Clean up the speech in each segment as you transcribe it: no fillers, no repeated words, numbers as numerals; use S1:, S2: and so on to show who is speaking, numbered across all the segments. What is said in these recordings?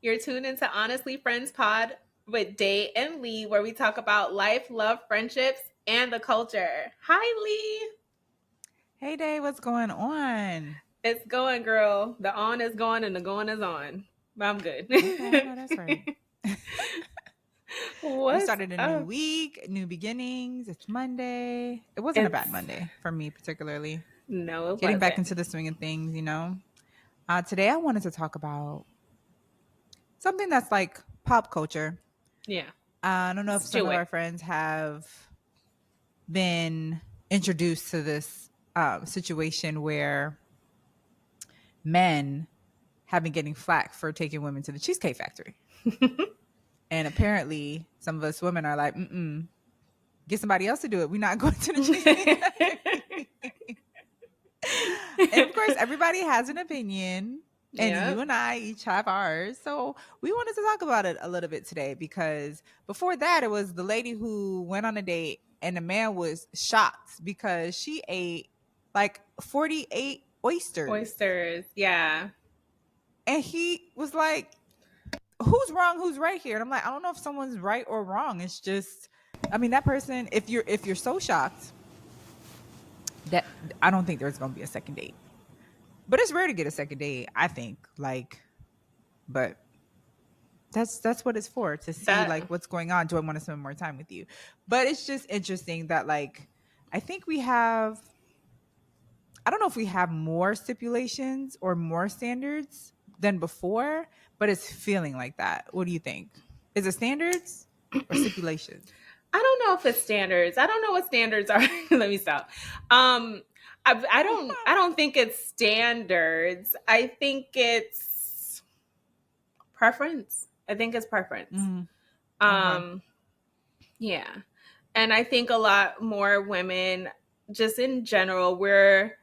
S1: You're tuned into Honestly Friends Pod with Day and Lee, where we talk about life, love, friendships, and the culture. Hi, Lee.
S2: Hey Day, what's going on?
S1: It's going, girl. The on is going and the going is on. I'm good.
S2: Okay, I know that's right. We
S1: What's
S2: started a new
S1: up?
S2: week, new beginnings. It's Monday. It wasn't a bad
S1: It's
S2: Monday for me, particularly.
S1: no, it
S2: Getting back
S1: wasn't.
S2: into the swing of things. Today I wanted to talk about something that's like pop culture.
S1: Yeah,
S2: I don't know if
S1: let's
S2: some
S1: do
S2: of
S1: it.
S2: our friends have been introduced to this situation where men have been getting flack for taking women to the Cheesecake Factory. And apparently, some of us women are like, get somebody else to do it. We're not going to the Cheesecake Factory. And of course, everybody has an opinion, and
S1: Yeah.
S2: you and I each have ours. So we wanted to talk about it a little bit today because before that, it was the lady who went on a date, and the man was shocked because she ate like 48 oysters.
S1: Oysters. Yeah.
S2: And he was like, who's wrong, who's right here? And I'm like, I don't know if someone's right or wrong. It's just, I mean, that person, if you're so shocked, that I don't think there's gonna be a second date. But it's rare to get a second date, I think. But that's what it's for, to see
S1: That
S2: like what's going on. Do I want to spend more time with you? But it's just interesting that I think we have, I don't know if we have more stipulations or more standards than before, but it's feeling like that. What do you think? Is it standards or stipulations?
S1: I don't know if it's standards. I don't know what standards are. Let me stop. Um, I don't think it's standards. I think it's preference. I think it's preference.
S2: Mm, okay.
S1: Um, yeah. And I think a lot more women, just in general, we're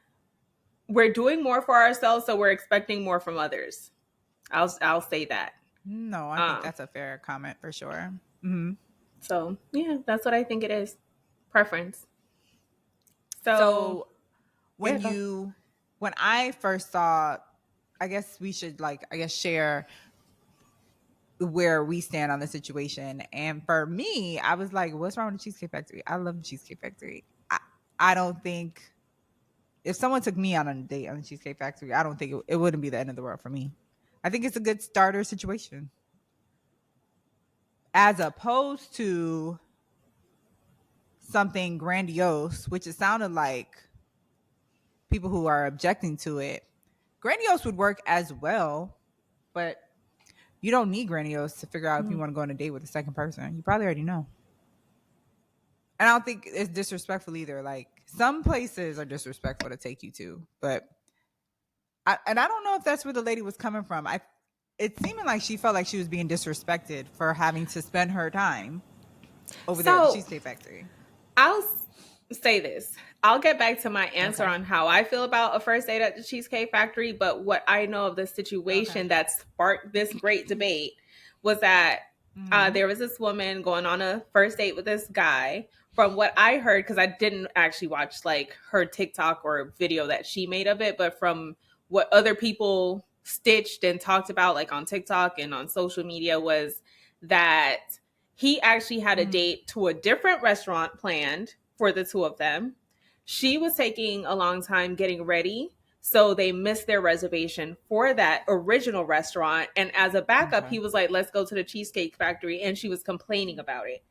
S1: doing more for ourselves, so we're expecting more from others. I'll say that.
S2: No, I think
S1: Um,
S2: that's a fair comment for sure. Hmm.
S1: so yeah, that's what I think it is. Preference. So
S2: So
S1: yeah,
S2: when
S1: go.
S2: you when I first saw, I guess we should share where we stand on the situation. And for me, I was like, what's wrong with the Cheesecake Factory? I love the Cheesecake Factory. I don't think if someone took me out on a date on the Cheesecake Factory, I don't think it wouldn't be the end of the world for me. I think it's a good starter situation as opposed to something grandiose, which it sounded like people who are objecting to it. Grandiose would work as well, but you don't need grandiose to figure out if you
S1: Mm.
S2: want to go on a date with a second person. You probably already know. And I don't think it's disrespectful either. Like some places are disrespectful to take you to, but I don't know if that's where the lady was coming from. It seemed like she felt like she was being disrespected for having to spend her time over there at the
S1: So
S2: Cheesecake Factory.
S1: I'll say this. I'll get back to my answer
S2: Okay.
S1: on how I feel about a first date at the Cheesecake Factory, but what I know of the
S2: Okay.
S1: situation that sparked this great debate was that
S2: Mm-hmm.
S1: there was this woman going on a first date with this guy. From what I heard, because I didn't actually watch like her TikTok or video that she made of it, but from what other people stitched and talked about, like on TikTok and on social media, was that he actually had a
S2: Mm-hmm.
S1: date to a different restaurant planned for the two of them. She was taking a long time getting ready, so they missed their reservation for that original restaurant. And as a backup,
S2: Okay.
S1: he was like, "Let's go to the Cheesecake Factory," and she was complaining about it.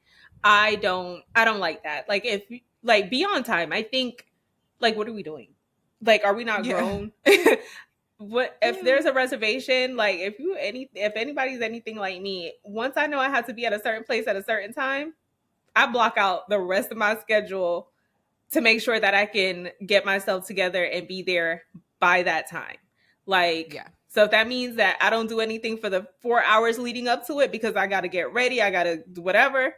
S1: I don't like that. Like if like be on time. I think like what are we doing? Like are we not
S2: Yeah.
S1: grown? What if there's a reservation, like if anybody's anything like me, once I know I have to be at a certain place at a certain time, I block out the rest of my schedule to make sure that I can get myself together and be there by that time. Like,
S2: Yeah.
S1: so if that means that I don't do anything for the 4 hours leading up to it because I got to get ready, I got to do whatever,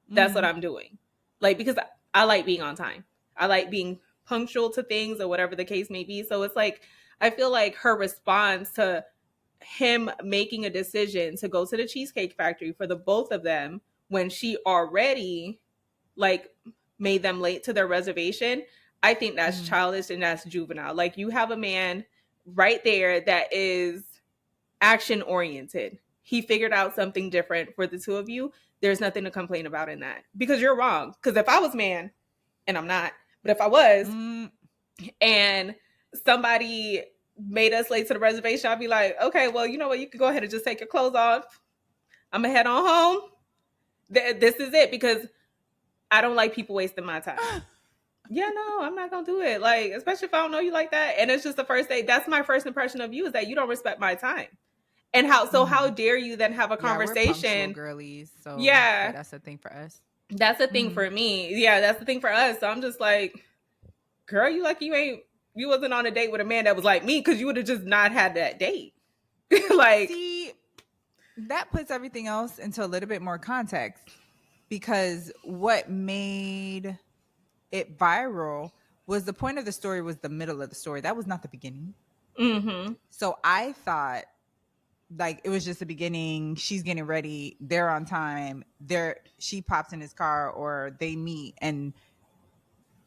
S1: that's what
S2: Mm-hmm.
S1: I'm doing. Like, because I like being on time, I like being punctual to things or whatever the case may be. So it's like, I feel like her response to him making a decision to go to the Cheesecake Factory for the both of them when she already like made them late to their reservation, I think that's
S2: Mm-hmm.
S1: childish and that's juvenile. Like you have a man right there that is action oriented. he figured out something different for the two of you, there's nothing to complain about in that, because you're wrong. Because if I was man, and I'm not, but if I was,
S2: Mm,
S1: and somebody made us late to the reservation, I'd be like, okay, well, you know what? You can go ahead and just take your clothes off. I'm going to head on home. This is it, because I don't like people wasting my time. Yeah, no, I'm not going to do it. Like, especially if I don't know you like that. And it's just the first date. That's my first impression of you, is that you don't respect my time. And how
S2: mhm.
S1: dare you then have a
S2: Yeah, we're punctual
S1: conversation?
S2: girlies, so
S1: Yeah,
S2: that's a thing for us.
S1: that's the thing
S2: Mhm.
S1: for me. Yeah, that's the thing for us. So I'm just like, girl, you wasn't on a date with a man that was like me, because you would have just not had that date. Like,
S2: See, that puts everything else into a little bit more context because what made it viral was the point of the story was the middle of the story. That was not the beginning.
S1: mm-hmm.
S2: So I thought like it was just the beginning. She's getting ready. They're on time. She pops in his car or they meet and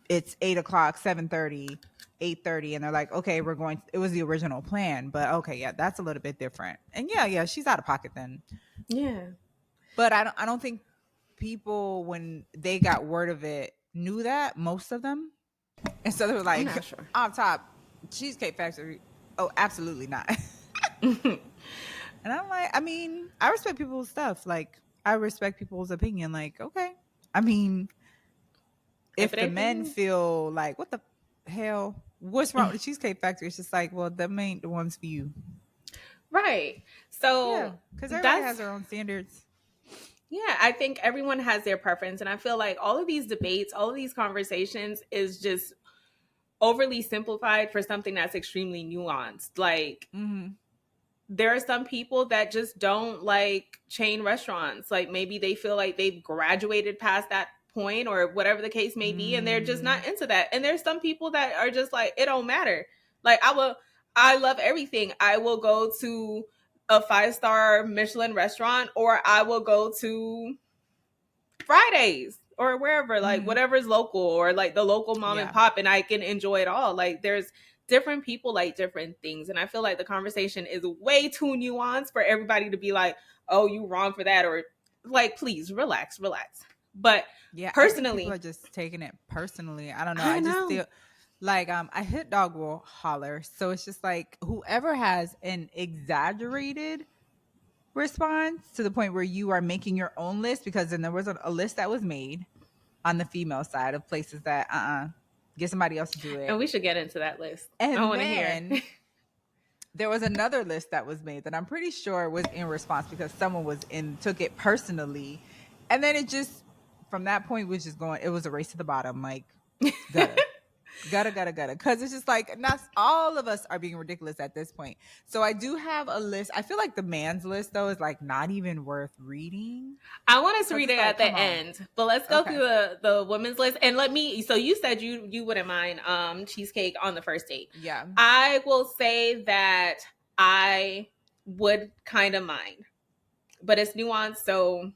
S2: it's 8 o'clock, 7:30, 8:30, and they're like, okay, we're going. It was the original plan, but okay, yeah, that's a little bit different. And yeah, she's out of pocket then.
S1: Yeah.
S2: But I don't think people when they got word of it knew that most of them, and so they were
S1: I'm
S2: like,
S1: not sure.
S2: on top, Cheesecake Factory. Oh, absolutely not. And I'm like, I mean, I respect people's stuff. Like, I respect people's opinion. Like, okay. I mean,
S1: If
S2: if
S1: it
S2: the
S1: ain't for
S2: men
S1: you.
S2: feel like, what the hell? What's wrong with the Cheesecake Factory? It's just like, well, them ain't the ones for you.
S1: Right.
S2: Yeah.
S1: So
S2: Because everybody has
S1: that's,
S2: their own standards.
S1: yeah, I think everyone has their preference. And I feel like all of these debates, all of these conversations is just overly simplified for something that's extremely nuanced. Like,
S2: Mm-hmm.
S1: there are some people that just don't like chain restaurants. Like, maybe they feel like they've graduated past that point or whatever the case may be, and they're just
S2: Mm,
S1: not into that. And there's some people that are just like, it don't matter. Like, I love everything. I will go to a 5-star Michelin restaurant, or I will go to Fridays or wherever, like
S2: mm-hmm.
S1: whatever's local, or like the local mom and
S2: Yeah.
S1: pop, and I can enjoy it all. Like, there's different people like different things. And I feel like the conversation is way too nuanced for everybody to be like, oh, you wrong for that, or like, please relax, relax. But
S2: Yeah. I think people are
S1: personally,
S2: just taking it personally. I don't know.
S1: I
S2: I just
S1: know.
S2: feel like I hit dog will holler. So it's just like whoever has an exaggerated response to the point where you are making your own list because then there was a list that was made on the female side of places that get somebody else to do
S1: And
S2: it.
S1: we should get into that list. I
S2: And
S1: want to hear.
S2: then there was another list that was made that I'm pretty sure was in response because someone was in took it personally. And then it just from that point was just going, it was a race to the bottom, like gutter. Gotta. Because it's just like not all of us are being ridiculous at this point. So I do have a list. I feel like the man's list though is like not even worth reading.
S1: I want us to
S2: Because
S1: read
S2: it's
S1: it
S2: like,
S1: at the
S2: come on.
S1: end, but let's go through
S2: Okay.
S1: the women's list, and let me. So you said you wouldn't mind cheesecake on the first date.
S2: Yeah.
S1: I will say that I would kind of mind, but it's nuanced, so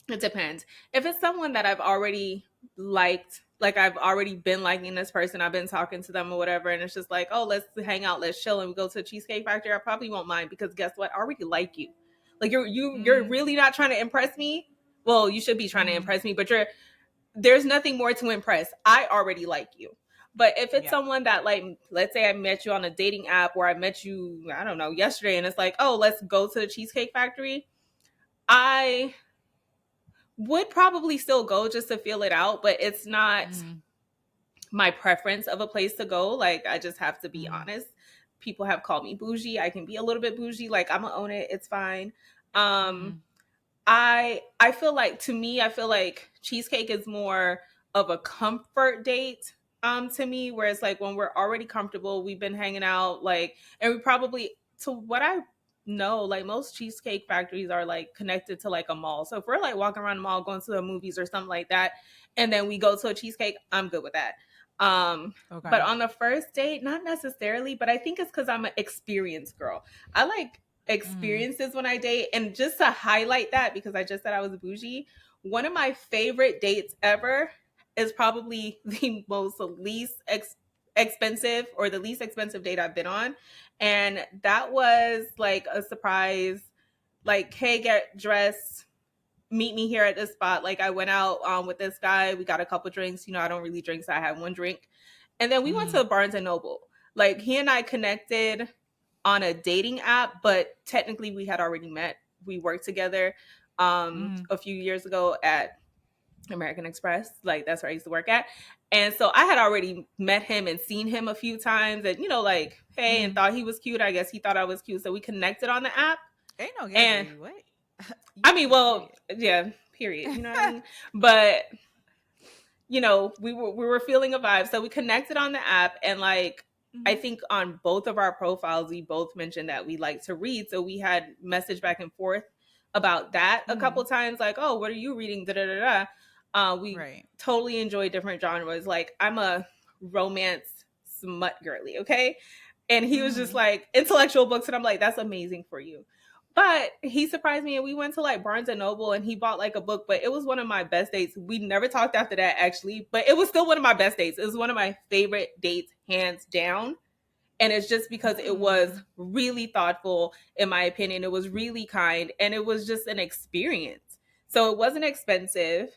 S1: it depends. If it's someone that I've already liked, like I've already been liking this person, I've been talking to them or whatever, and it's just like, oh, let's hang out, let's chill, and we go to a Cheesecake Factory, I probably won't mind, because guess what? I already like you. Like, you're
S2: Mm-hmm.
S1: really not trying to impress me. Well, you should be trying to
S2: Mm-hmm.
S1: impress me, but there's nothing more to impress. I already like you. But if it's
S2: Yeah.
S1: someone that, like, let's say I met you on a dating app, or I met you, I don't know, yesterday, and it's like, oh, let's go to the Cheesecake Factory, I would probably still go just to feel it out, but it's not
S2: Mm-hmm.
S1: my preference of a place to go. Like, I just have to be
S2: Mm-hmm.
S1: honest. People have called me bougie. I can be a little bit bougie. Like, I'm gonna own it. It's fine. Um,
S2: Mm-hmm.
S1: I feel like, to me, I feel like cheesecake is more of a comfort date to me, where it's like when we're already comfortable, we've been hanging out, like, and we probably, to what I know, like, most cheesecake factories are like connected to like a mall. So if we're like walking around the mall, going to the movies or something like that, and then we go to a cheesecake, I'm good with that. But
S2: Okay.
S1: on the first date, not necessarily, but I think it's because I'm an experienced girl. I like
S2: Mm-hmm.
S1: experiences when I date. And just to highlight that, because I just said I was bougie, one of my favorite dates ever is probably the most least expensive, or the least expensive date I've been on. And that was like a surprise, like, hey, get dressed, meet me here at this spot. Like, I went out with this guy. We got a couple drinks. You know, I don't really drink, so I had one drink. And then we went
S2: Mm,
S1: to Barnes and Noble. Like, he and I connected on a dating app, but technically we had already met. We worked together
S2: mm,
S1: a few years ago at American Express. Like, that's where I used to work at. And so I had already met him and seen him a few times and, you know, like, hey, and
S2: mm.
S1: thought he was cute. I guess he thought I was cute. So we connected on the app.
S2: Ain't no gay for
S1: And
S2: you. What? You
S1: I mean,
S2: cute.
S1: well,
S2: Period.
S1: yeah, period. You know what I mean? But you know, we were feeling a vibe. So we connected on the app and like I
S2: Hmm.
S1: think on both of our profiles we both mentioned that we like to read. So we had message back and forth about that a couple
S2: Hmm.
S1: times, like, oh, what are you reading? Da da da da. We
S2: Right.
S1: totally enjoy different genres. Like I'm a romance smut girly, okay? And he was just
S2: Hmm.
S1: like intellectual books, and I'm like, that's amazing for you. But he surprised me and we went to like Barnes and Noble and he bought like a book, but it was one of my best dates. We never talked after that actually, but it was still one of my best dates. It was one of my favorite dates, hands down. And it's just because it was
S2: Mm.
S1: really thoughtful, in my opinion. It was really kind and it was just an experience. So it wasn't expensive,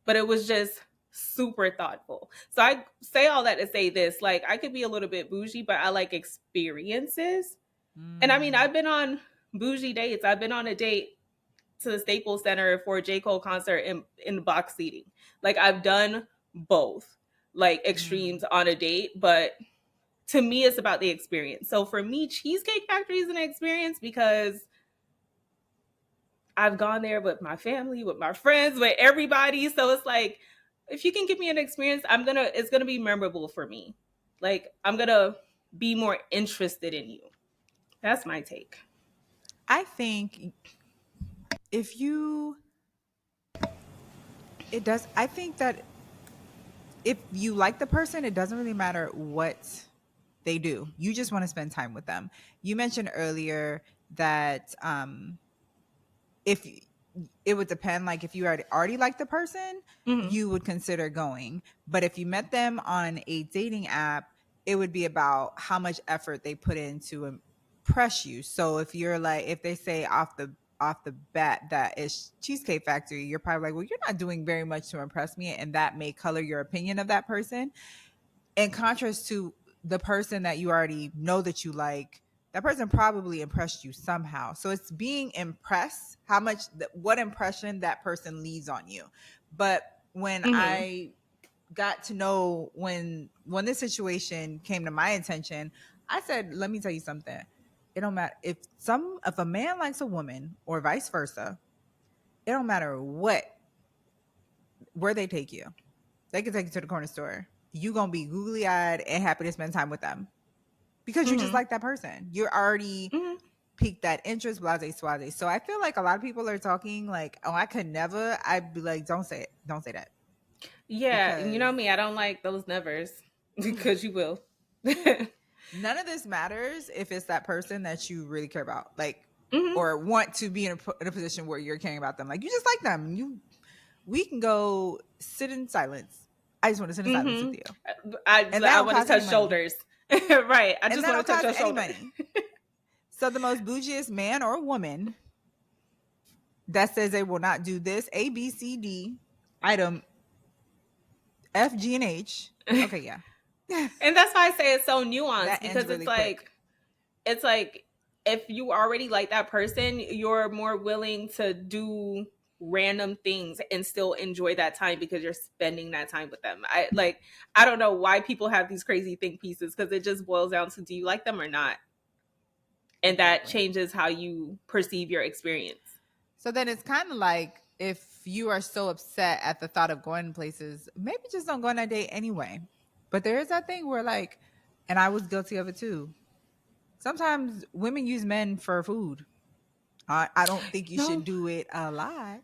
S1: but it was just super thoughtful. So I say all that to say this, like I could be a little bit bougie, but I like experiences. And I mean,
S2: Mm.
S1: I've been on bougie dates. I've been on a date to the Staples Center for a J. Cole concert in box seating. Like I've done both, like
S2: Mm.
S1: extremes on a date, but to me, it's about the experience. So for me, Cheesecake Factory is an experience because I've gone there with my family, with my friends, with everybody. So it's like, if you can give me an experience, it's gonna be memorable for me. Like I'm gonna be more interested in you. That's my take.
S2: I think if you, it does, I think that if you like the person, it doesn't really matter what they do. You just want to spend time with them. You mentioned earlier that if it would depend, like if you already like the person,
S1: Hmm.
S2: you would consider going. But if you met them on a dating app, it would be about how much effort they put in to impress you. So if you're like, if they say off the bat that it's Cheesecake Factory, you're probably like, well, you're not doing very much to impress me, and that may color your opinion of that person. In contrast to the person that you already know that you like, that person probably impressed you somehow. So it's being impressed, how much, what impression that person leaves on you. But when
S1: Hmm.
S2: I got to know, when this situation came to my attention, I said, let me tell you something. It don't matter if a man likes a woman or vice versa. It don't matter where they take you. They can take you to the corner store. You gonna be googly eyed and happy to spend time with them because you just
S1: Hmm.
S2: like that person. You're already
S1: Hmm.
S2: piqued that interest, blase swaze. So I feel like a lot of people are talking like, "Oh, I could never." I'd be like, "Don't say it. Don't say that,"
S1: Yeah, and you
S2: because
S1: know me, I don't like those nevers because you will. Hmm.
S2: none of this matters if it's that person that you really care about, like, or want to be in a position where you're caring about them. Like, you just like them. We can go sit in silence. I just want to sit in silence with
S1: Hmm.
S2: you, and that
S1: I
S2: don't
S1: want to
S2: cost any
S1: touch
S2: money.
S1: shoulders. Right. I
S2: And
S1: just
S2: that
S1: want
S2: don't
S1: to touch
S2: cost
S1: your
S2: any
S1: shoulder.
S2: money. So the most bougiest man or woman that says they will not do this A, B, C, D item F, G, and H. Okay, yeah.
S1: And that's why I say it's so
S2: That
S1: nuanced
S2: ends
S1: because
S2: really quick.
S1: it's like if you already like that person, you're more willing to do random things and still enjoy that time because you're spending that time with them. I don't know why people have these crazy think pieces because it just boils down to do you like them or not? And that
S2: Exactly.
S1: changes how you perceive your experience.
S2: So then it's kind of like, if you are so upset at the thought of going places, maybe just don't go on that date anyway. But there is that thing where, like, and I was guilty of it too. Sometimes women use men for food. I don't think you should
S1: No,
S2: do it a lot,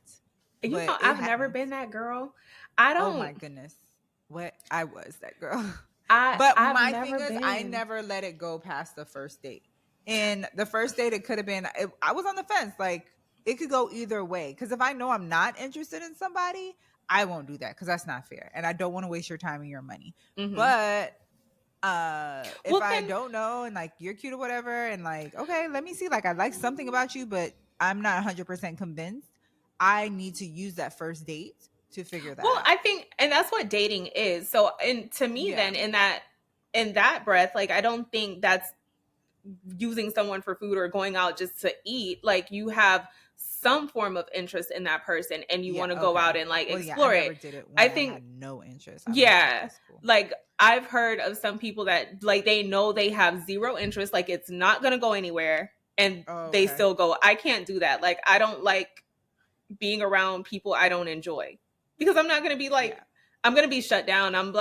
S1: you
S2: but
S1: know,
S2: it
S1: I've never
S2: happens.
S1: been that girl. I
S2: Oh my
S1: don't
S2: goodness. What, I was that girl.
S1: I
S2: But
S1: I've
S2: my
S1: never
S2: thing is, I
S1: been.
S2: never let it go past the first date. And the first date, it could have been, I was on the fence. Like, it could go either way. Because if I know I'm not interested in somebody, I won't do that because that's not fair. And I don't want to waste your time and your money.
S1: Hmm.
S2: But if
S1: Well
S2: I
S1: then
S2: don't know and like you're cute or whatever, and like, okay, let me see, like, I like something about you, but I'm not 100% convinced, I need to use that first date to figure that
S1: Well,
S2: out.
S1: I think, and that's what dating is. So, and to me,
S2: Yeah.
S1: then in that breath, like I don't think that's using someone for food or going out just to eat. Like you have some form of interest in that person, and you
S2: Yeah.
S1: want to go out
S2: Okay.
S1: and like
S2: Well, yeah, I
S1: explore it.
S2: never did it
S1: I
S2: when I
S1: think,
S2: had no interest. I was like, okay,
S1: yeah,
S2: it's cool.
S1: like I've heard of some people that like they know they have zero interest, like it's not gonna go anywhere, and
S2: Oh,
S1: they
S2: okay.
S1: still go. I can't do that. Like I don't like being around people I don't enjoy, because I'm not gonna be
S2: Yeah.
S1: like, I'm gonna be shut down. I'm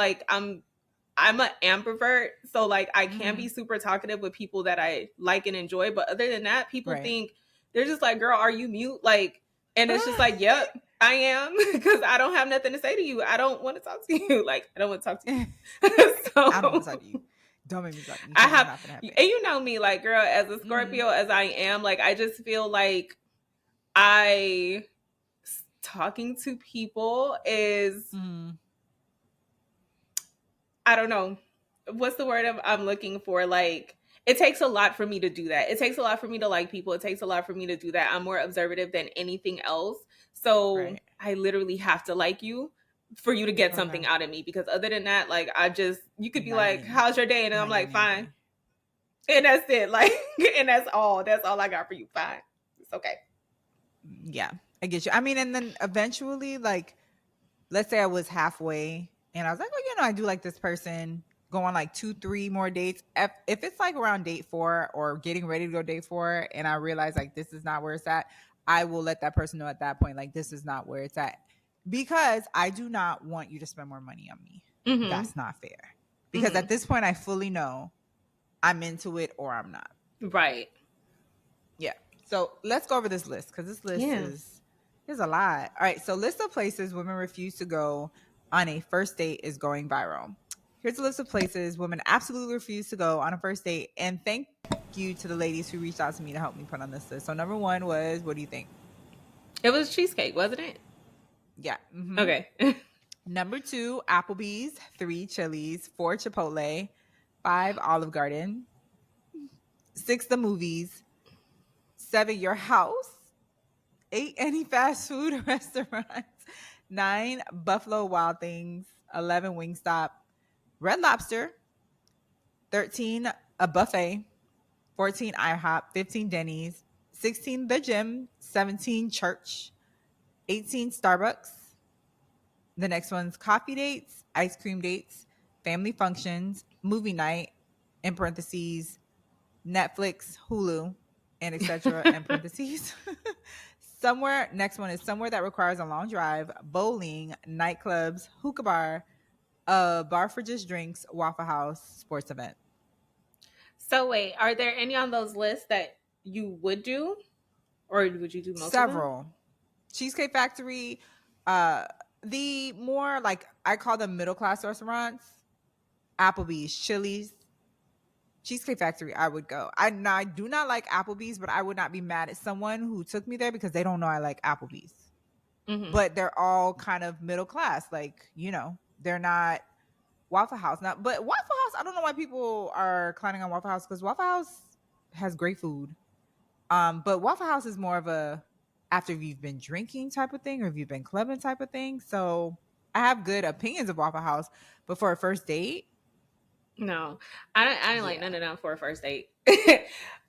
S1: an ambivert, so like I can
S2: Hmm.
S1: be super talkative with people that I like and enjoy, but other than that, people
S2: Right.
S1: think they're just like, "Girl, are you mute?" Like, and it's just like, "Yep, I am," because I don't have nothing to say to you. I don't want to talk to you. Like, I don't want to talk to you.
S2: I don't want to talk
S1: So
S2: to you. Don't make me talk to you
S1: I
S2: because it's
S1: have,
S2: not gonna
S1: and
S2: happen.
S1: you know me, like, girl, as a
S2: Hmm.
S1: Scorpio as I am, like, I just feel like I talking to people is,
S2: Hmm.
S1: I don't know. What's the word I'm looking for? Like, it takes a lot for me to do that. It takes a lot for me to like people. It takes a lot for me to do that. I'm more observative than anything else. So
S2: Right.
S1: I literally have to like you for you to get
S2: Okay.
S1: something out of me. Because other than that, like, you could
S2: You're
S1: be
S2: not
S1: like,
S2: getting.
S1: "How's your day?" And
S2: You're
S1: I'm
S2: not
S1: like,
S2: getting
S1: "Fine."
S2: anything.
S1: And that's it. Like, and that's all. That's all I got for you. Fine. It's okay.
S2: Yeah, I get you. I mean, and then eventually, like, let's say I was halfway and I was like, oh, I do like this person. Go on like 2, 3 more dates. If it's like around date 4 or getting ready to go date 4, and I realize like this is not where it's at, I will let that person know at that point, like, this is not where it's at. Because I do not want you to spend more money on me.
S1: Mm-hmm.
S2: That's not fair. Because
S1: Mm-hmm.
S2: at this point, I fully know I'm into it or I'm not.
S1: Right.
S2: Yeah. So let's go over this list because this list
S1: Yeah.
S2: is a lot. All right. So list of places women refuse to go on a first date is going viral. Here's a list of places women absolutely refuse to go on a first date. And thank you to the ladies who reached out to me to help me put on this list. So number one was, what do you think?
S1: It was cheesecake, wasn't it?
S2: Yeah. Hmm.
S1: Okay.
S2: Number two, Applebee's. Three, Chili's. Four, Chipotle. Five, Olive Garden. Six, the movies. Seven, your house. Eight, any fast food restaurants. Nine, Buffalo Wild Things. 11, Wingstop. Red Lobster. 13, a buffet. 14, IHOP. 15, Denny's. 16, the gym. 17, church. 18, Starbucks. The next one's coffee dates, ice cream dates, family functions, movie night, in parentheses, Netflix, Hulu, and etc. in parentheses. Somewhere, next one is somewhere that requires a long drive, bowling, nightclubs, hookah bar, a bar for just drinks, Waffle House, sports event.
S1: So wait, are there any on those lists that you would do, or would you do most of them?
S2: Several. Cheesecake Factory, uh, the more like I call them middle class restaurants, Applebee's, Chili's, Cheesecake Factory, I would go. I do not like Applebee's, but I would not be mad at someone who took me there because they don't know I like Applebee's.
S1: Mm-hmm.
S2: But they're all kind of middle class, like, they're not Waffle House. Now, but Waffle House, I don't know why people are clowning on Waffle House because Waffle House has great food. But Waffle House is more of a after you've been drinking type of thing or if you've been clubbing type of thing. So I have good opinions of Waffle House, but for a first date,
S1: No, I didn't like
S2: yeah.
S1: none of them for a first date.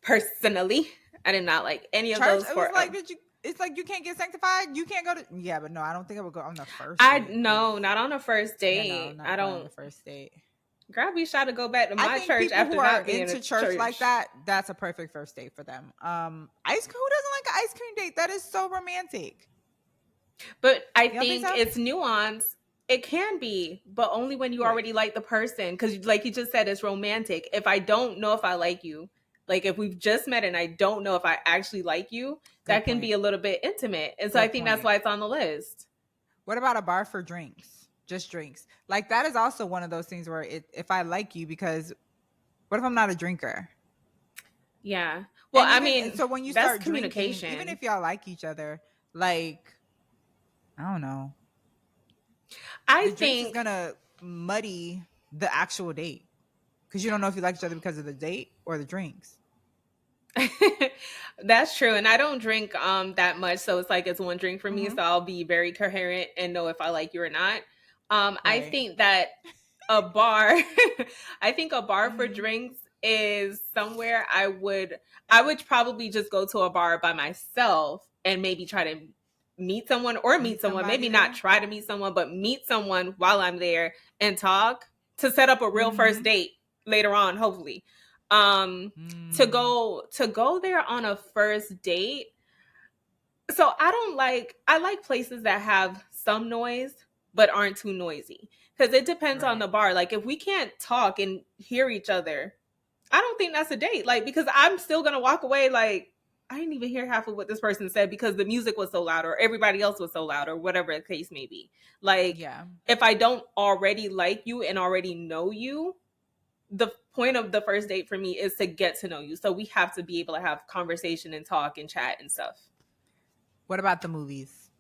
S1: Personally, I did not like any of
S2: Church,
S1: those
S2: it was
S1: for.
S2: like, did you? It's like you can't get sanctified. You can't go to. Yeah, but no, I don't think I would go on the first
S1: I
S2: date because
S1: no, not on a first
S2: yeah, no,
S1: date. I
S2: not going on
S1: don't.
S2: the first date.
S1: Girl, be shy to go back to
S2: I
S1: my
S2: think
S1: church
S2: people
S1: after
S2: who are
S1: not being in a
S2: into church like
S1: church.
S2: that, that's a perfect first date for them. Ice cream. Who doesn't like an ice cream date? That is so romantic.
S1: But I
S2: You don't think
S1: think
S2: so?
S1: it's nuance. It can be, but only when you
S2: Right.
S1: already like the person. Because, like you just said, it's romantic. If I don't know if I like you, like if we've just met and I don't know if I actually like you,
S2: Good
S1: that can be
S2: point.
S1: a little bit intimate. And so I
S2: Good
S1: think that's
S2: point.
S1: why it's on the list.
S2: What about a bar for drinks? Just drinks. Like that is also one of those things where if I like you, because what if I'm not a drinker?
S1: Yeah. Well,
S2: And
S1: I
S2: even
S1: mean,
S2: so, when you
S1: that's
S2: start drinking, even
S1: communication.
S2: if y'all like each other, like, I don't know,
S1: I
S2: the drinks is
S1: think
S2: gonna muddy the actual date because you don't know if you like each other because of the date or the drinks.
S1: That's true. And I don't drink that much, so it's like it's one drink for me, so
S2: Mm-hmm.
S1: I'll be very coherent and know if I like you or not. I
S2: Right.
S1: think that a bar I think a bar for
S2: Mm-hmm.
S1: drinks is somewhere I would probably just go to a bar by myself and maybe try to meet
S2: Meet
S1: someone,
S2: somebody
S1: maybe not
S2: there.
S1: try to meet someone, but meet someone while I'm there and talk to set up a real first
S2: Mm-hmm.
S1: date later on, hopefully. Um
S2: Mm.
S1: to go there on a first date. So I like places that have some noise but aren't too noisy, because it depends on
S2: Right.
S1: the bar. Like if we can't talk and hear each other, I don't think that's a date. Like because I'm still gonna walk away like I didn't even hear half of what this person said because the music was so loud or everybody else was so loud or whatever the case may be. Like
S2: Yeah.
S1: if I don't already like you and already know you, the point of the first date for me is to get to know you. So we have to be able to have conversation and talk and chat and stuff.
S2: What about the movies?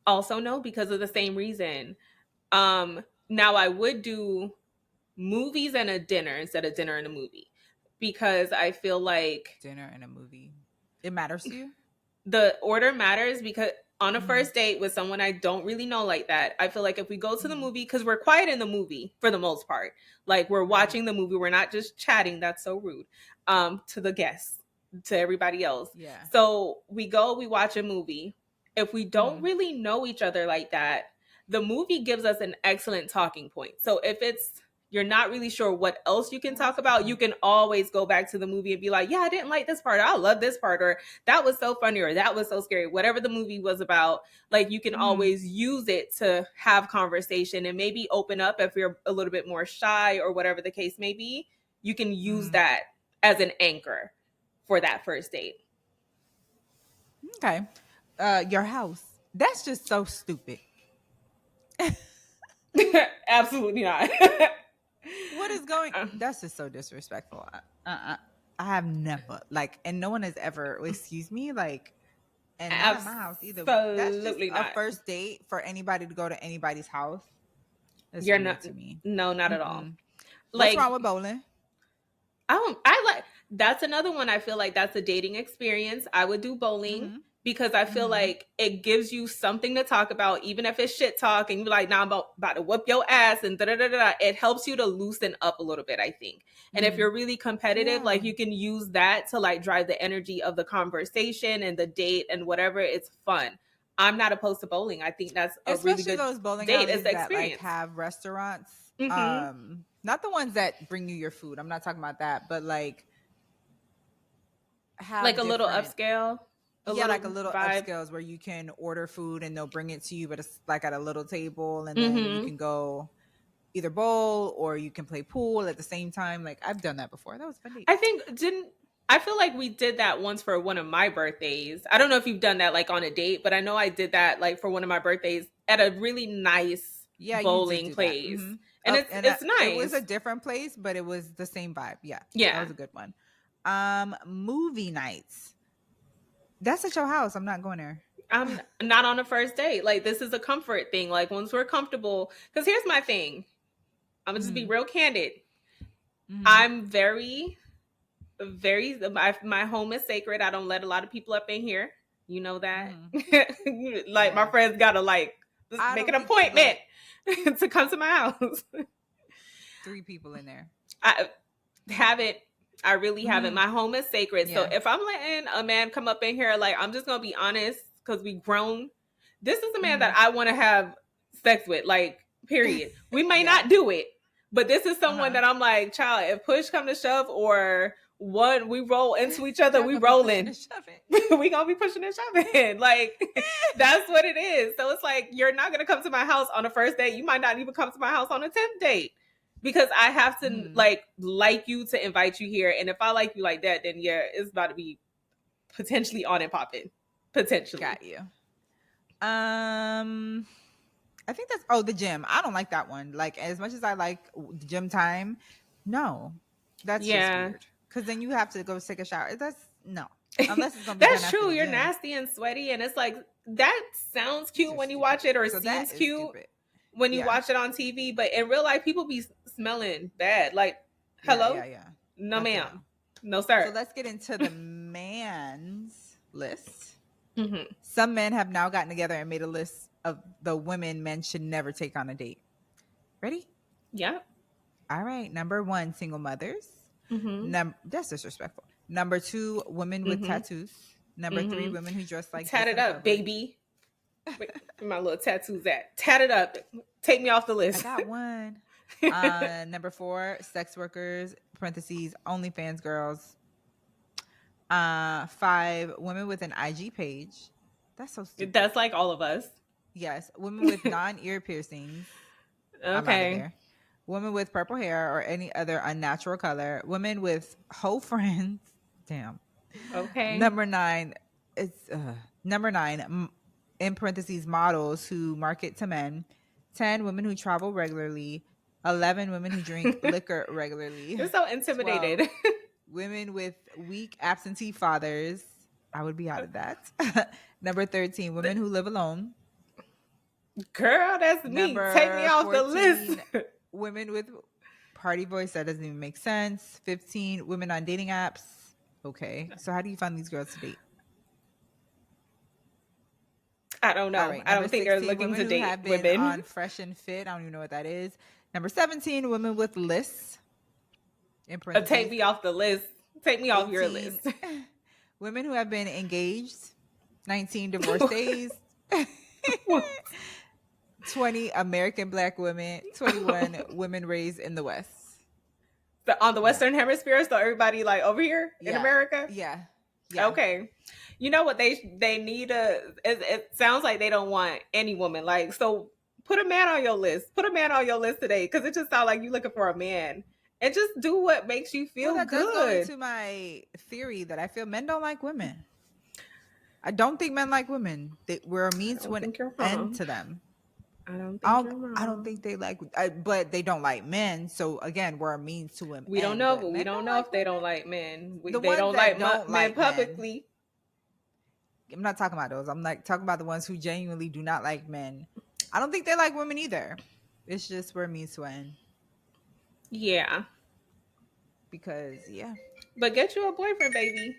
S1: Also no, because of the same reason. Now I would do movies and a dinner instead of dinner and a movie, because I feel like
S2: Dinner and a movie. It matters to you?
S1: the order matters, because on a
S2: Mm-hmm.
S1: first date with someone I don't really know like that, I feel like if we go to the
S2: Mm-hmm.
S1: movie, because we're quiet in the movie for the most part, like we're
S2: Right.
S1: watching the movie, we're not just chatting. That's so rude to the guests, to everybody else.
S2: Yeah.
S1: So we go, we watch a movie. If we don't
S2: Mm-hmm.
S1: really know each other like that, the movie gives us an excellent talking point. So if it's you're not really sure what else you can
S2: Oh,
S1: talk
S2: that's a good
S1: about, you
S2: point.
S1: can always go back to the movie and be like, yeah, I didn't like this part. I love this part. Or that was so funny. Or that was so scary. Whatever the movie was about, like you can
S2: Mm-hmm.
S1: always use it to have conversation and maybe open up if you're a little bit more shy or whatever the case may be. You can use
S2: Mm-hmm.
S1: that as an anchor for that first date.
S2: Okay. Your house. That's just so stupid.
S1: Absolutely not.
S2: What is going? That's just so disrespectful. I have never like, and no one has ever. Excuse me, like, and not at my house either. That's just
S1: Absolutely
S2: a
S1: not.
S2: first date for anybody to go to anybody's house. That's
S1: You're
S2: weird
S1: not.
S2: to me.
S1: No, not at all.
S2: Mm-mm. What's wrong
S1: Like
S2: with bowling?
S1: I don't. I like that's another one. I feel like that's a dating experience. I would do bowling
S2: Mm-hmm.
S1: because I feel
S2: Mm-hmm.
S1: like it gives you something to talk about, even if it's shit talk, and you're like, "Nah, I'm about to whoop your ass," and da da da da. It helps you to loosen up a little bit, I think. And if
S2: Mm-hmm.
S1: you're really competitive, like
S2: Yeah.
S1: you can use that to like drive the energy of the conversation and the date and whatever. It's fun. I'm not opposed to bowling. I think that's a really
S2: Especially
S1: good
S2: those bowling
S1: date. It's
S2: alleys
S1: the
S2: that like
S1: experience.
S2: have restaurants.
S1: Hmm.
S2: Not the ones that bring you your food. I'm not talking about that, but like
S1: Like
S2: have
S1: a little
S2: different,
S1: upscale, a
S2: yeah, like a
S1: little
S2: little
S1: vibe.
S2: upscales where you can order food and they'll bring it to you, but it's like at a little table, and then you
S1: Hmm.
S2: can go either bowl or you can play pool at the same time. Like I've done that before. That was a fun date.
S1: I think didn't I feel like we did that once for one of my birthdays. I don't know if you've done that like on a date, but I know I did that like for one of my birthdays at a really nice
S2: Yeah, you did
S1: bowling
S2: do that.
S1: place.
S2: Mm-hmm.
S1: And it's
S2: And
S1: it's
S2: it was a
S1: nice.
S2: different place, but it was the same vibe. Yeah, that was
S1: Yeah.
S2: a good one. Movie nights. That's at your house. I'm not going there.
S1: I'm not on a first date. Like this is a comfort thing. Like once we're comfortable, cuz here's my thing. I'm going to just be
S2: Mm-hmm.
S1: real candid.
S2: Mm-hmm.
S1: I'm very my home is sacred. I don't let a lot of people up in here. You know that.
S2: Mm-hmm.
S1: Like my
S2: Yeah.
S1: friends got to like
S2: I
S1: make
S2: don't
S1: an
S2: think
S1: appointment
S2: look,
S1: to come to my house.
S2: 3 people in there.
S1: I haven't. I really haven't.
S2: Mm-hmm.
S1: My home is sacred. So
S2: Yeah.
S1: if I'm letting a man come up in here, like I'm just gonna be honest, because we grown. This is a man
S2: Mm-hmm.
S1: that I want to have sex with. Like, period. We may
S2: Yeah.
S1: not do it, but this is someone
S2: Uh-huh.
S1: that I'm like, child. If push come to shove, or one we roll into each other,
S2: Y'all
S1: we
S2: gonna be pushing
S1: rolling.
S2: and shoving.
S1: We gonna be pushing and shoving. Like that's what it is. So it's like you're not gonna come to my house on a first date. You might not even come to my house on a 10th date, because I have to
S2: Mm-hmm.
S1: like you to invite you here. And if I like you like that, then yeah, it's about to be potentially on and popping. Potentially.
S2: Got you. I think that's the gym. I don't like that one. Like as much as I like the gym time, no, that's just
S1: Yeah.
S2: weird. Because then you have to go take a shower. That's no, unless it's gonna be done
S1: That's
S2: after
S1: true.
S2: the
S1: You're
S2: gym.
S1: nasty and sweaty, and it's like that sounds
S2: It's
S1: cute
S2: just
S1: when you
S2: stupid.
S1: watch it, or
S2: So that
S1: seems
S2: is
S1: cute
S2: stupid.
S1: when you
S2: Yeah,
S1: watch it on TV, but in real life, people be smelling bad. Like,
S2: yeah,
S1: hello,
S2: yeah, yeah.
S1: no,
S2: That's a
S1: ma'am,
S2: no.
S1: no,
S2: So
S1: sir.
S2: let's get into the man's list.
S1: Mm-hmm.
S2: Some men have now gotten together and made a list of the women men should never take on a date. Ready?
S1: Yep.
S2: All right. Number 1, single mothers.
S1: Mm-hmm.
S2: That's disrespectful. Number 2, women with
S1: Mm-hmm.
S2: tattoos. Number 3,
S1: Mm-hmm.
S2: women who dress like
S1: Tat
S2: this
S1: it
S2: in
S1: up,
S2: public.
S1: baby. Wait, where my little tattoos at? Tat it up. Take me off the
S2: I
S1: list.
S2: got one. Number 4, sex workers, parentheses, OnlyFans girls. 5, women with an IG page. That's so stupid.
S1: That's like all of us.
S2: Yes, women with non-ear piercings. I'm out of
S1: Okay.
S2: there. Women with purple hair or any other unnatural color. Women with whole friends. Damn.
S1: Okay.
S2: Number 9. It's number 9. In parentheses, models who market to men. 10, women who travel regularly. 11, women who drink liquor regularly.
S1: You're so
S2: 12,
S1: intimidated.
S2: women with weak absentee fathers. I would be out of that. Number 13, women who live alone.
S1: Girl, that's me. Take me
S2: Number
S1: off the
S2: 14,
S1: list.
S2: women with party voice. That doesn't even make sense. 15, women on dating apps. Okay. So how do you find these girls to date?
S1: I don't
S2: All
S1: know.
S2: right.
S1: I
S2: Number
S1: don't think they're
S2: 16,
S1: looking
S2: women
S1: to
S2: who
S1: date
S2: have been
S1: women.
S2: on Fresh and Fit. I don't even know what that is. Number 17, women with lists. In
S1: Take
S2: parentheses.
S1: me off the list. Take me off your
S2: 18,
S1: list.
S2: women who have been engaged. 19, divorce days. 20, American Black women. 21, women raised in the West.
S1: On the Western Hemisphere, so everybody like over here in America.
S2: Yeah.
S1: Okay. You know what they need it sounds like they don't want any woman. Like, so put a man on your list. Put a man on your list today, because it just sounds like you looking for a man. And just do what makes you feel
S2: Well, that
S1: good.
S2: does go into my theory that I feel men don't like women. I don't think men like women. We're a means to an end to them.
S1: I don't think you're wrong.
S2: I don't think they like, but they don't like men. So again, we're a means to an
S1: We don't
S2: end,
S1: know,
S2: but
S1: but we
S2: men
S1: don't know
S2: like
S1: if they
S2: women.
S1: don't like men.
S2: The
S1: They
S2: ones
S1: don't
S2: that
S1: like
S2: don't
S1: men
S2: like men.
S1: publicly.
S2: I'm not talking about those. I'm like talking about the ones who genuinely do not like men. I don't think they like women either. It's just we're a means to an end.
S1: Yeah.
S2: Because
S1: But get you a boyfriend, baby.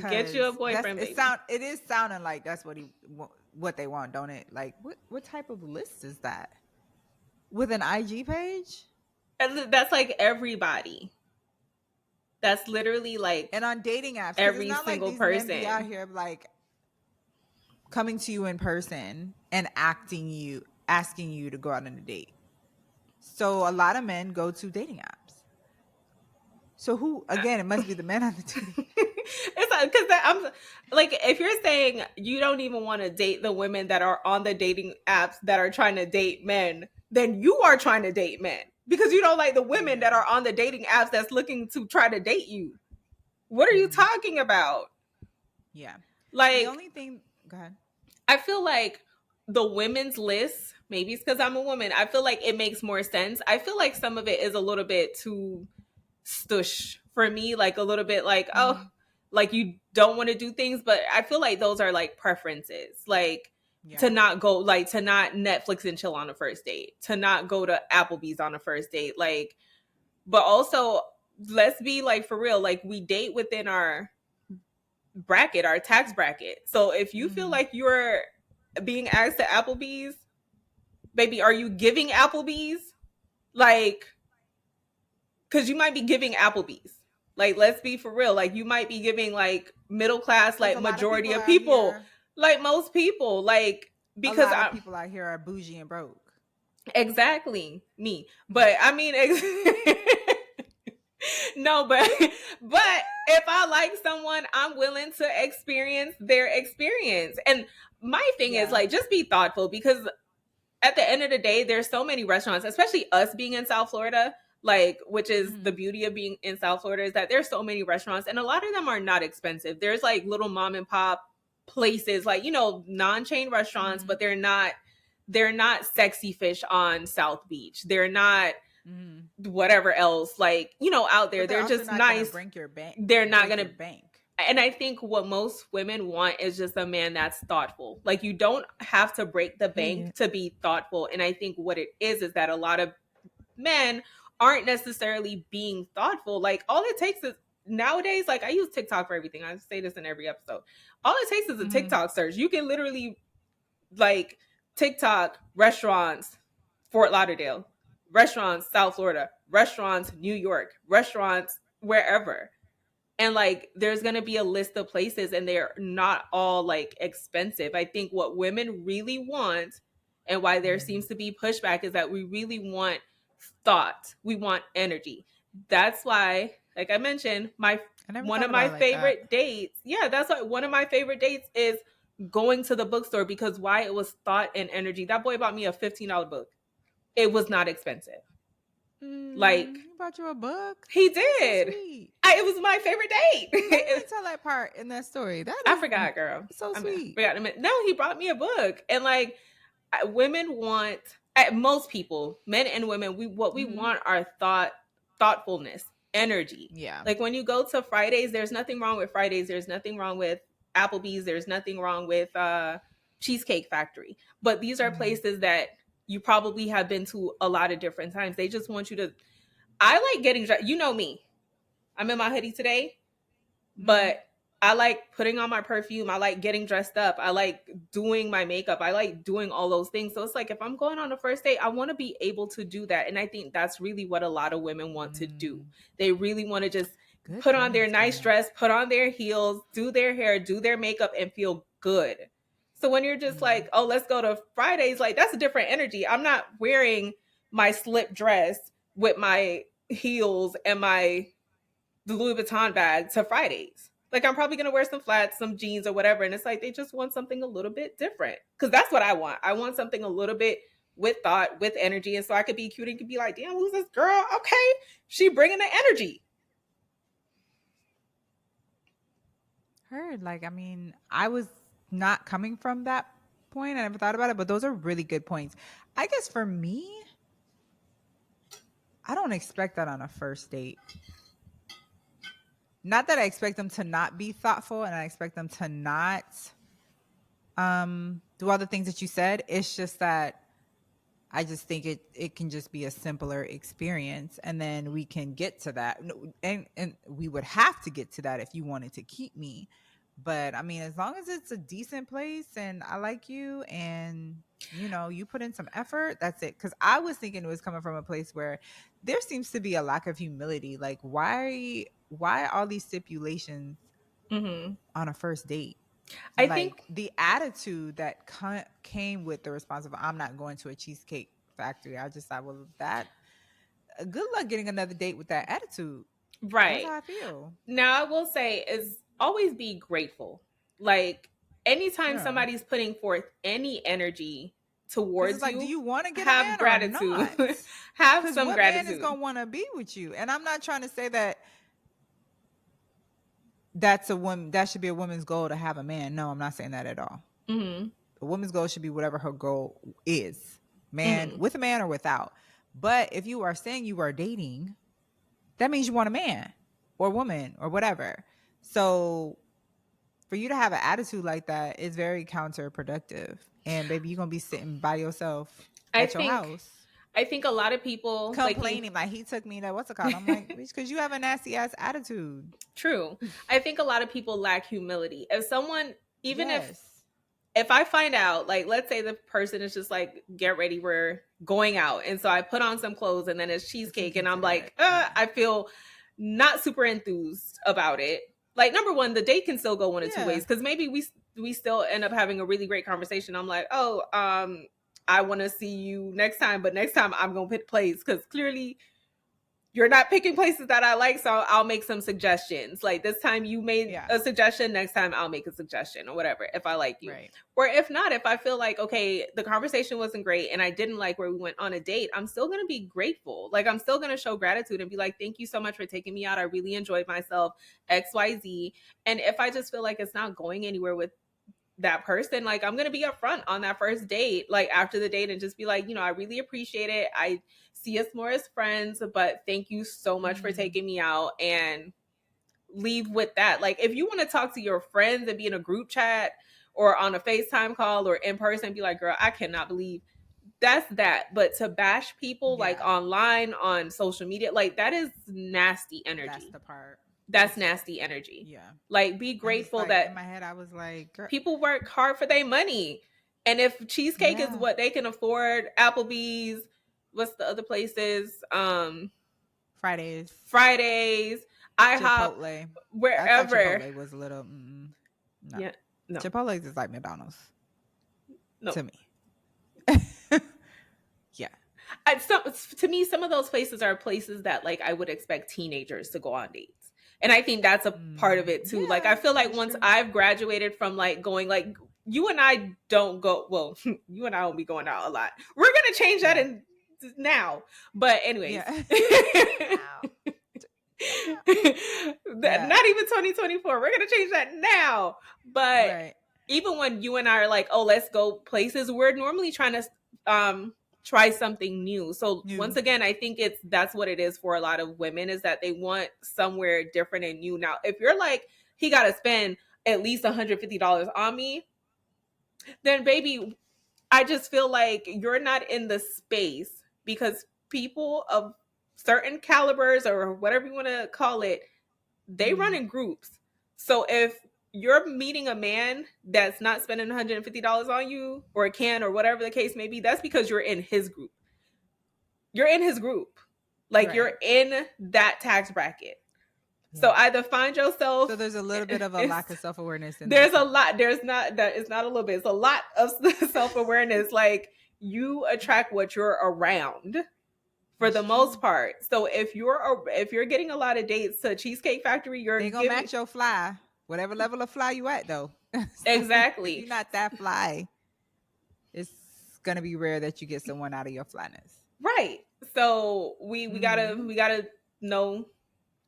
S1: Get you a boyfriend, baby.
S2: It is sounding like that's what they want, don't it? Like what type of list is that? With an IG page?
S1: And that's like everybody. That's literally like,
S2: and on dating apps.
S1: Every
S2: it's not
S1: single
S2: like these
S1: person
S2: men be out here like coming to you in person and asking you to go out on a date. So a lot of men go to dating apps. So who again? It must be the men on the dating.
S1: It's like, because I'm like, if you're saying you don't even want to date the women that are on the dating apps that are trying to date men, then you are trying to date men, because you don't like the women that are on the dating apps that's looking to try to date you. What are you talking about?
S2: Yeah.
S1: Like,
S2: the only thing. Go ahead.
S1: I feel like the women's list, maybe it's because I'm a woman, I feel like it makes more sense. I feel like some of it is a little bit too stush for me, like a little bit like, oh, like you don't want to do things, but I feel like those are like preferences, like to not go, like to not Netflix and chill on a first date, to not go to Applebee's on a first date, like, but also let's be like for real, like we date within our bracket, our tax bracket. So if you feel like you're being asked to Applebee's, baby, are you giving Applebee's? Like, because you might be giving Applebee's. Like, let's be for real. Like, you might be giving like middle class, like majority of people, like most people, like, because
S2: a lot of people out here are bougie and broke.
S1: Exactly, me. But I mean, no, but if I like someone, I'm willing to experience their experience. And my thing is like, just be thoughtful, because at the end of the day, there's so many restaurants, especially us being in South Florida, like, which is the beauty of being in South Florida, is that there's so many restaurants, and a lot of them are not expensive. There's like little mom and pop places, like, you know, non-chain restaurants, but they're not Sexy Fish on South Beach. They're not whatever else, like, you know, out there. They're just nice. They're not gonna bank. And I think what most women want is just a man that's thoughtful. Like, you don't have to break the bank to be thoughtful. And I think what it is that a lot of men aren't necessarily being thoughtful. Like, all it takes nowadays, like I use TikTok for everything. I say this in every episode. All it takes is a
S2: Mm-hmm.
S1: TikTok search. You can literally like TikTok restaurants, Fort Lauderdale, restaurants, South Florida, restaurants, New York, restaurants, wherever. And like there's going to be a list of places and they're not all like expensive. I think what women really want and why there seems to be pushback is that we really want thought. We want energy. That's why, like I mentioned, my
S2: I never
S1: one
S2: thought
S1: of my
S2: about it like that.
S1: favorite dates. Yeah, that's why one of my favorite dates is going to the bookstore because why it was thought and energy. That boy bought me a $15 book. It was not expensive. Like
S2: He bought you a book.
S1: he
S2: That's so
S1: did.
S2: sweet.
S1: It was my favorite
S2: Why you
S1: date.
S2: didn't tell that part in that story? That
S1: I
S2: is
S1: forgot, girl.
S2: so
S1: I
S2: sweet.
S1: forgot. No, he brought me a book, and like women want, most people, men and women, what we
S2: Mm-hmm.
S1: want are thoughtfulness, energy.
S2: Yeah.
S1: Like when you go to Fridays, there's nothing wrong with Fridays. There's nothing wrong with Applebee's. There's nothing wrong with Cheesecake Factory. But these are
S2: Mm-hmm.
S1: places that you probably have been to a lot of different times. They just want you to. I like getting dressed. You know me. I'm in my hoodie today.
S2: Mm-hmm.
S1: But I like putting on my perfume. I like getting dressed up. I like doing my makeup. I like doing all those things. So it's like if I'm going on a first date, I want to be able to do that. And I think that's really what a lot of women want to do. They really want to just
S2: Good
S1: put on their
S2: points,
S1: nice
S2: girl.
S1: dress, put on their heels, do their hair, do their makeup, and feel good. So when you're just
S2: Yeah.
S1: like, oh, let's go to Fridays, like that's a different energy. I'm not wearing my slip dress with my heels and my the Louis Vuitton bag to Fridays. Like I'm probably gonna wear some flats, some jeans or whatever. And it's like they just want something a little bit different. Cause that's what I want. I want something a little bit with thought, with energy. And so I could be cute and could be like, damn, who's this girl? Okay. She bringing the energy.
S2: Heard. Like, I mean, I was not coming from that point. I never thought about it, but those are really good points. I guess for me, I don't expect that on a first date. Not that I expect them to not be thoughtful and I expect them to not do all the things that you said. It's just that I just think it can just be a simpler experience, and then we can get to that. And we would have to get to that if you wanted to keep me. But I mean, as long as it's a decent place and I like you and you put in some effort, that's it. Because I was thinking it was coming from a place where there seems to be a lack of humility. Like, why all these stipulations
S1: Mm-hmm.
S2: on a first date?
S1: I think
S2: Like the attitude that came with the response of I'm not going to a cheesecake factory. I just thought, well, that good luck getting another date with that attitude. That's
S1: right.
S2: how I feel.
S1: Now I will say is always be grateful. Like anytime
S2: Yeah.
S1: somebody's putting forth any energy
S2: Because it's
S1: towards
S2: like, do
S1: you,
S2: you want to get a
S1: have
S2: man or
S1: gratitude.
S2: not?
S1: Have
S2: Because
S1: some
S2: what man is
S1: gratitude.
S2: going to want to be with you? And I'm not trying to say that that should be a woman's goal to have a man. No, I'm not saying that at all.
S1: Mm-hmm.
S2: A woman's goal should be whatever her goal is, man,
S1: Mm-hmm.
S2: with a man or without. But if you are saying you are dating, that means you want a man or woman or whatever. So for you to have an attitude like that is very counterproductive. And baby, you're gonna be sitting by yourself
S1: I
S2: at your
S1: think
S2: house
S1: I think a lot of people like you.
S2: complaining like he took me to what's it called. I'm like, bitch, because you have a nasty ass attitude.
S1: True. I think a lot of people lack humility. If someone, even
S2: Yes.
S1: if I find out, like, let's say the person is just like, get ready, we're going out. And so I put on some clothes and then it's
S2: It's
S1: cheesecake and I'm
S2: inconsiderate.
S1: like,
S2: Yeah.
S1: I feel not super enthused about it. Like, number one, the date can still go one of two
S2: Yeah.
S1: ways because maybe we still end up having a really great conversation. I'm like, oh, I want to see you next time, but next time I'm going to pick place because clearly you're not picking places that I like, so I'll make some suggestions. Like this time you made
S2: Yeah.
S1: a suggestion, next time I'll make a suggestion or whatever if I like you.
S2: Right.
S1: Or if not, if I feel like, okay, the conversation wasn't great and I didn't like where we went on a date, I'm still going to be grateful. Like I'm still going to show gratitude and be like, thank you so much for taking me out. I really enjoyed myself, XYZ. And if I just feel like it's not going anywhere with that person, like I'm gonna be upfront on that first date, like after the date, and just be like, I really appreciate it. I see us more as friends, but thank you so much for
S2: Mm.
S1: taking me out, and leave with that. Like if you want to talk to your friends and be in a group chat or on a FaceTime call or in person, be like, girl, I cannot believe that's that. But to bash people like
S2: Yeah.
S1: online on social media, like that is nasty
S2: That's
S1: energy.
S2: the part.
S1: That's nasty energy.
S2: Yeah.
S1: Like, be
S2: I'm just
S1: grateful
S2: like, in
S1: that
S2: my head, I was like, girl,
S1: people work hard for their money. And if cheesecake is
S2: yeah.
S1: what they can afford, Applebee's, what's the other places?
S2: Fridays,
S1: Fridays, IHOP,
S2: Chipotle. I thought
S1: wherever.
S2: Chipotle was a little, no.
S1: Yeah, no,
S2: Chipotle is like McDonald's
S1: no.
S2: to me. Yeah.
S1: To me, some of those places are places that like I would expect teenagers to go on dates. And I think that's a part of it too. Like I
S2: Yeah,
S1: feel like
S2: that's
S1: once
S2: true.
S1: I've graduated from like going like you and I don't go well, you and I won't be going out a lot. We're gonna change that
S2: Yeah.
S1: in now. But anyways.
S2: Yeah. Yeah.
S1: Not even 2024. We're gonna change that now. But
S2: Right.
S1: even when you and I are like, oh, let's go places, we're normally trying to try something new. So once
S2: New.
S1: again, I think that's what it is for a lot of women is that they want somewhere different and new. Now, if you're like, he got to spend at least $150 on me, then baby, I just feel like you're not in the space because people of certain calibers or whatever you want to call it, they run in groups. So if you're meeting a man that's not spending $150 on you or can or whatever the case may be, that's because you're in his group. You're in his group. Like
S2: Right.
S1: you're in that tax bracket.
S2: Yeah.
S1: So either find yourself.
S2: So there's a little bit of a lack of self-awareness.
S1: There's a lot. There's not that. It's not a little bit. It's a lot of self-awareness. Like you attract what you're around for the most part. So if you're getting a lot of dates to Cheesecake Factory,
S2: they gonna match your fly, whatever level of fly you at though.
S1: Exactly.
S2: If you're not that fly, it's gonna be rare that you get someone out of your flyness.
S1: Right. So we gotta know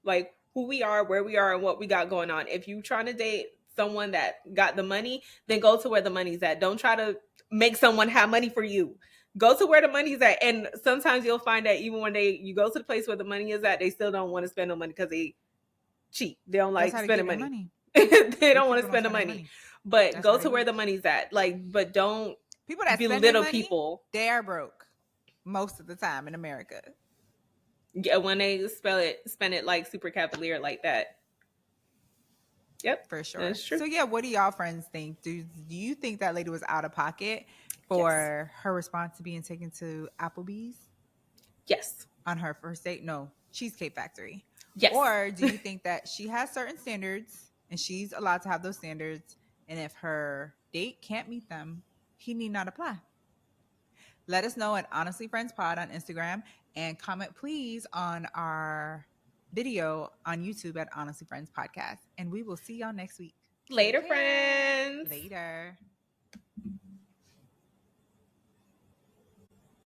S1: like who we are, where we are, and what we got going on. If you trying to date someone that got the money, then go to where the money's at. Don't try to make someone have money for you. Go to where the money's at. And sometimes you'll find that even when you go to the place where the money is at, they still don't want to spend no money because they cheap. They don't like spending money. They don't want to spend the money. But
S2: That's
S1: go to where the money's at. Like, but don't
S2: people that
S1: belittle
S2: money,
S1: people.
S2: They are broke most of the time in America.
S1: Yeah, when they spend it like super cavalier like that. Yep,
S2: for sure.
S1: That's true.
S2: So yeah, what do y'all friends think? Do you think that lady was out of pocket for her response to being taken to Applebee's?
S1: Yes.
S2: On her first date? No, Cheesecake Factory.
S1: Yes.
S2: Or do you think that she has certain standards and she's allowed to have those standards, and if her date can't meet them, he need not apply? Let us know at Honestly Friends Pod on Instagram, and comment please on our video on YouTube at Honestly Friends Podcast. And we will see y'all next week.
S1: Later, friends.
S2: Later.